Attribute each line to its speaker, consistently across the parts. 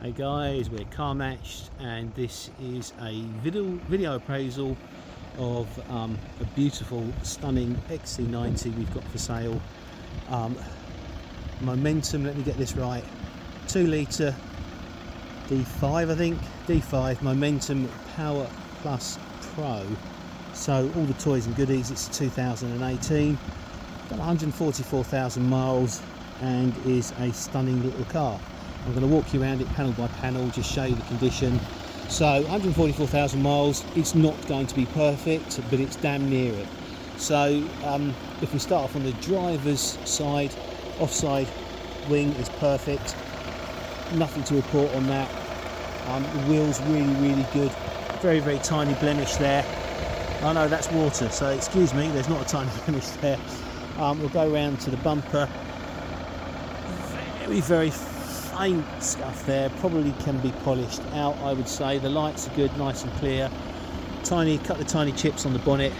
Speaker 1: Hey guys, we're CARMATCHED and this is a video appraisal of a beautiful, stunning XC90 we've got for sale. Momentum, let me get this right, 2 litre D5 I think, D5 Momentum Power Plus Pro. So all the toys and goodies. It's 2018, got 144,000 miles and is a stunning little car. I'm going to walk you around it panel by panel, just show you the condition. So 144,000 miles, it's not going to be perfect, but it's damn near it. So if we start off on the driver's side, offside wing is perfect, nothing to report on that. The wheels really good, very tiny blemish there. Oh no, that's water, so excuse me, there's not a tiny blemish there. We'll go around to the bumper, very faint scuff there, probably can be polished out, I would say. The lights are good, nice and clear. Couple of tiny chips on the bonnet,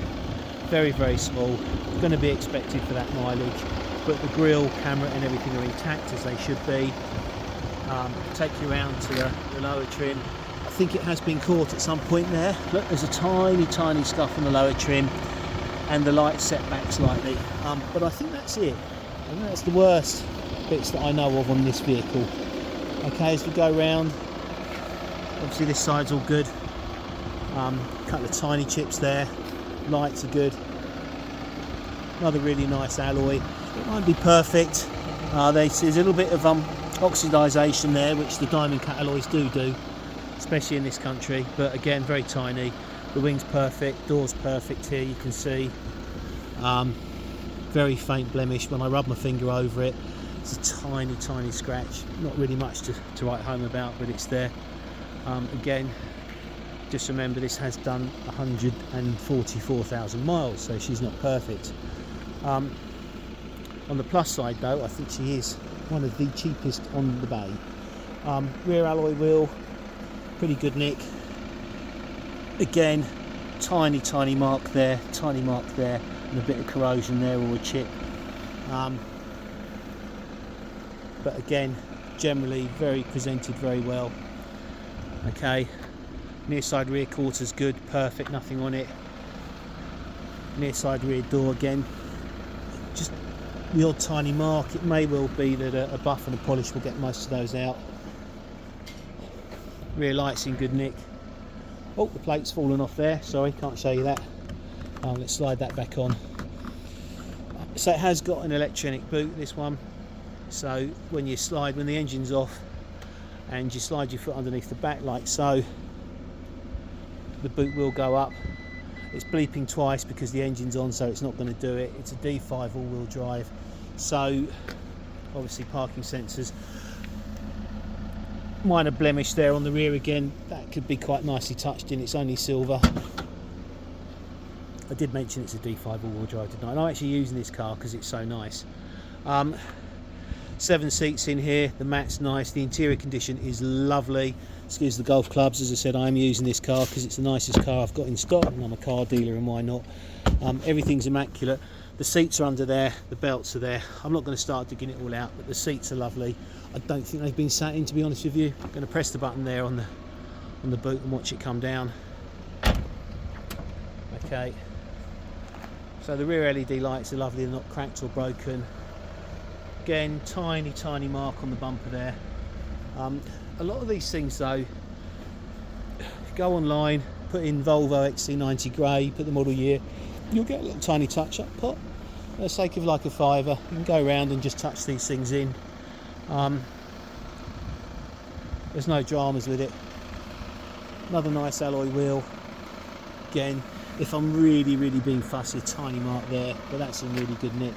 Speaker 1: very small, going to be expected for that mileage, but the grille, camera and everything are intact as they should be. Take you around to the lower trim. I think it has been caught at some point there. Look, there's a tiny scuff on the lower trim and the light set back slightly, but I think that's it. I think that's the worst bits that I know of on this vehicle. Okay, as we go round, obviously this side's all good. Couple of tiny chips there, lights are good. Another really nice alloy. It won't be perfect. There's a little bit of oxidisation there, which the diamond cut alloys do, especially in this country, but again very tiny. The wing's perfect, door's perfect here, you can see. Very faint blemish. When I rub my finger over it, it's a tiny scratch, not really much to write home about, but it's there. Again, just remember this has done 144,000 miles, so she's not perfect. On the plus side though, I think she is one of the cheapest on the bay. Rear alloy wheel, pretty good nick. Again, tiny mark there, and a bit of corrosion there, or a chip. But again, generally presented very well. Okay, near side rear quarters good, perfect, nothing on it. Near side rear door again, just the odd tiny mark. It may well be that a buff and a polish will get most of those out. Rear lights in good nick. Oh, the plate's fallen off there, sorry, can't show you that. Let's slide that back on. So it has got an electronic boot, this one. So when the engine's off and you slide your foot underneath the back like so, the boot will go up. It's bleeping twice because the engine's on, so it's not going to do it. It's a D5 all-wheel drive, so obviously parking sensors. Minor blemish there on the rear again, that could be quite nicely touched in. It's only silver. I did mention it's a D5 all-wheel drive, didn't I? And I'm actually using this car because it's so nice. 7 seats in here, the mat's nice, the interior condition is lovely. Excuse the golf clubs, as I said, I'm using this car because it's the nicest car I've got in stock, and I'm a car dealer, and why not? Everything's immaculate. The seats are under there, the belts are there. I'm not going to start digging it all out, but the seats are lovely. I don't think they've been sat in, to be honest with you. I'm going to press the button there on the boot and watch it come down. Okay, so the rear LED lights are lovely, they're not cracked or broken. Again, tiny mark on the bumper there. A lot of these things though, go online, put in Volvo XC90 grey, put the model year, you'll get a little tiny touch-up pot. For the sake of like a £5, you can go around and just touch these things in. There's no dramas with it. Another nice alloy wheel. Again, if I'm really being fussy, a tiny mark there, but that's in really good nick.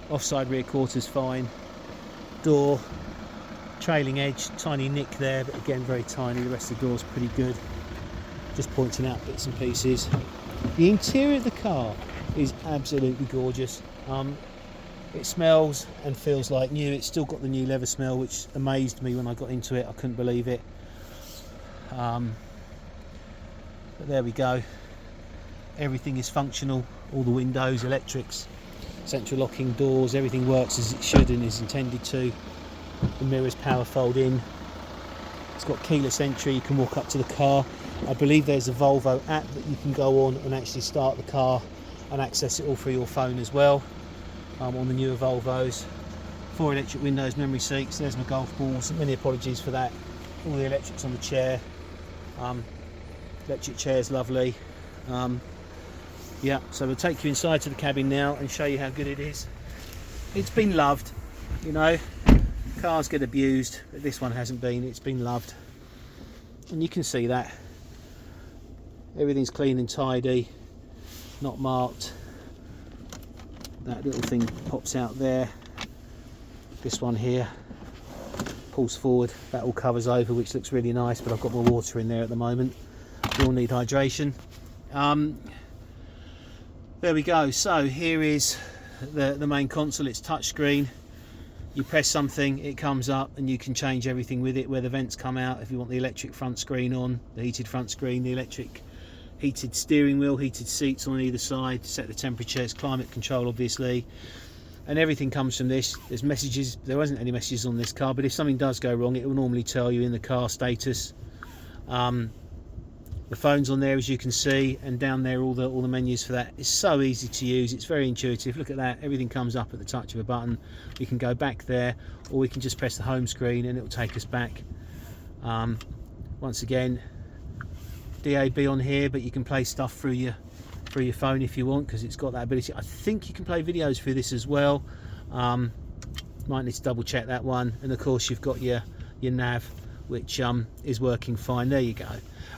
Speaker 1: Offside rear quarters fine. Door, trailing edge, tiny nick there, but again very tiny. The rest of the door's pretty good. Just pointing out bits and pieces. The interior of the car is absolutely gorgeous. It smells and feels like new. It's still got the new leather smell, which amazed me when I got into it. I couldn't believe it. But there we go. Everything is functional. All the windows, electrics, central locking doors, everything works as it should and is intended to. The mirrors power fold in. It's got keyless entry, you can walk up to the car. I believe there's a Volvo app that you can go on and actually start the car and access it all through your phone as well. On the newer Volvos. 4 electric windows, memory seats, there's my golf balls. Many apologies for that. All the electrics on the chair. Electric chair's lovely. Yeah, so we'll take you inside to the cabin now and show you how good it is. It's been loved, you know. Cars get abused, but this one hasn't been. It's been loved. And you can see that. Everything's clean and tidy, not marked. That little thing pops out there. This one here pulls forward, that all covers over, which looks really nice, but I've got more water in there at the moment. We all need hydration. There we go. So here is the main console. It's touchscreen. You press something, it comes up, and you can change everything with it, where the vents come out. If you want the electric front screen on, the heated front screen, the electric heated steering wheel, heated seats on either side, set the temperature, it's climate control obviously, and everything comes from this. There's messages. There wasn't any messages on this car, but if something does go wrong, it will normally tell you in the car status. The phone's on there, as you can see, and down there all the menus for that. It's so easy to use, it's very intuitive. Look at that, everything comes up at the touch of a button. We can go back there, or we can just press the home screen and it will take us back. Once again, DAB on here, but you can play stuff through your phone if you want, because it's got that ability. I think you can play videos through this as well. Might need to double check that one. And of course you've got your nav, which is working fine. There you go.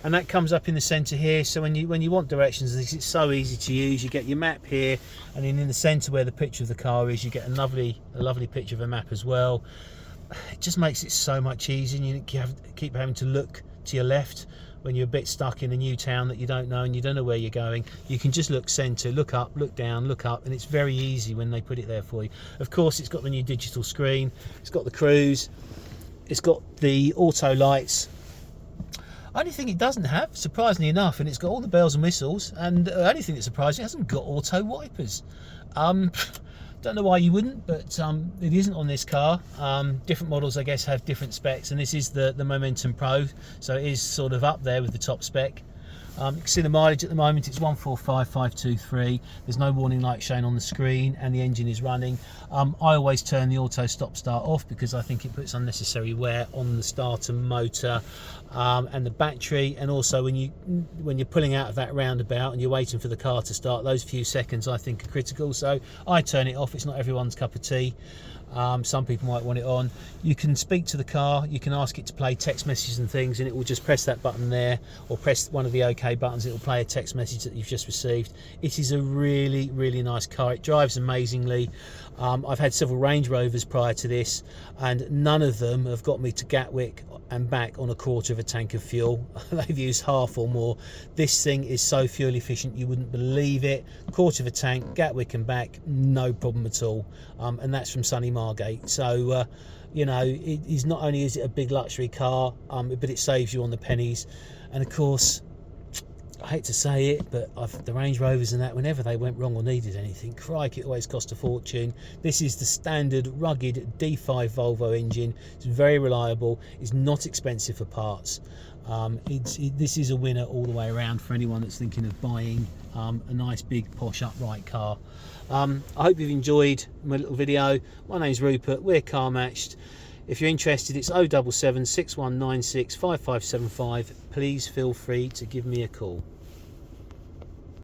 Speaker 1: And that comes up in the center here, so when you want directions, it's so easy to use. You get your map here, and then in the center where the picture of the car is, you get a lovely picture of a map as well. It just makes it so much easier, and you keep having to look to your left when you're a bit stuck in a new town that you don't know and you don't know where you're going. You can just look center, look up, look down, look up, and it's very easy when they put it there for you. Of course, it's got the new digital screen, it's got the cruise, it's got the auto lights. Only thing it doesn't have, surprisingly enough, and it's got all the bells and whistles, and the only thing that surprised me, it hasn't got auto wipers. Don't know why you wouldn't, but it isn't on this car. Different models, I guess, have different specs, and this is the Momentum Pro, so it is sort of up there with the top spec. You can see the mileage at the moment, it's 145,523. There's no warning light shown on the screen, and the engine is running. I always turn the auto stop start off because I think it puts unnecessary wear on the starter motor and the battery. And also when you're pulling out of that roundabout and you're waiting for the car to start, those few seconds I think are critical. So I turn it off. It's not everyone's cup of tea. Some people might want it on. You can speak to the car, you can ask it to play text messages and things, and it will just press that button there, or press one of the OK buttons. It will play a text message that you've just received. It is a really nice car. It drives amazingly. I've had several Range Rovers prior to this, and none of them have got me to Gatwick and back on a quarter of a tank of fuel. They've used half or more. This thing is so fuel efficient you wouldn't believe it. Quarter of a tank, Gatwick and back, no problem at all. And that's from sunny Margate. So you know, it is, not only is it a big luxury car, but it saves you on the pennies. And of course, I hate to say it, but the Range Rovers and that, whenever they went wrong or needed anything, crikey, it always cost a fortune. This is the standard rugged D5 Volvo engine. It's very reliable. It's not expensive for parts. This is a winner all the way around for anyone that's thinking of buying a nice big posh upright car. I hope you've enjoyed my little video. My name's Rupert, we're Car Matched. If you're interested, it's 077 6196 5575. Please feel free to give me a call.